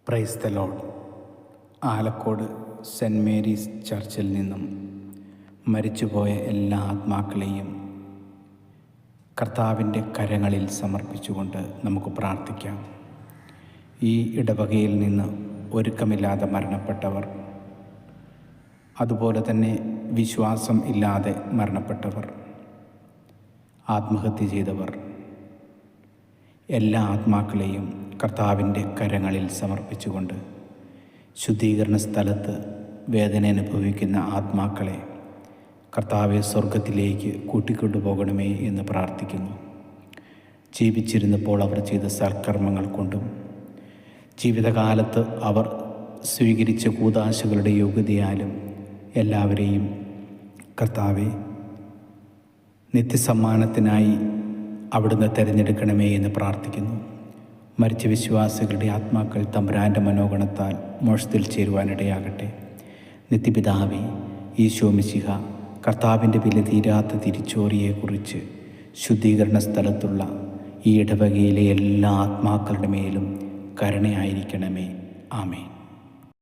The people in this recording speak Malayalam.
Price the lord. Alakode saint Mary's ചർച്ചിൽ നിന്നും മരിച്ചുപോയ എല്ലാ ആത്മാക്കളെയും കർത്താവിൻ്റെ കരങ്ങളിൽ സമർപ്പിച്ചുകൊണ്ട് നമുക്ക് പ്രാർത്ഥിക്കാം. ഈ ഇടവകയിൽ നിന്ന് ഒരുക്കമില്ലാതെ മരണപ്പെട്ടവർ, അതുപോലെ തന്നെ വിശ്വാസം ഇല്ലാതെ മരണപ്പെട്ടവർ, ആത്മഹത്യ ചെയ്തവർ, എല്ലാ ആത്മാക്കളെയും കർത്താവിൻ്റെ കരങ്ങളിൽ സമർപ്പിച്ചുകൊണ്ട് ശുദ്ധീകരണ സ്ഥലത്ത് വേദന അനുഭവിക്കുന്ന ആത്മാക്കളെ കർത്താവെ സ്വർഗത്തിലേക്ക് കൂട്ടിക്കൊണ്ടുപോകണമേ എന്ന് പ്രാർത്ഥിക്കുന്നു. ജീവിച്ചിരുന്നപ്പോൾ അവർ ചെയ്ത സൽക്കർമ്മങ്ങൾ കൊണ്ടും ജീവിതകാലത്ത് അവർ സ്വീകരിച്ച കൂദാശകളുടെ യോഗ്യതയാലും എല്ലാവരെയും കർത്താവെ നിത്യസമ്മാനത്തിനായി അവിടുന്ന് തിരഞ്ഞെടുക്കണമേ എന്ന് പ്രാർത്ഥിക്കുന്നു. മരിച്ച വിശ്വാസികളുടെ ആത്മാക്കൾ തമ്പുരാൻ്റെ മനോഗണത്താൽ മോക്ഷത്തിൽ ചേരുവാനിടയാകട്ടെ. നിത്യപിതാവേ, ഈശോ മിശിഹ കർത്താവിൻ്റെ വില തീരാത്ത തിരിച്ചോറിയെക്കുറിച്ച് ശുദ്ധീകരണ സ്ഥലത്തുള്ള ഈ ഇടവകയിലെ എല്ലാ ആത്മാക്കളുടെ മേലും കരുണയായിരിക്കണമേ. ആമേൻ.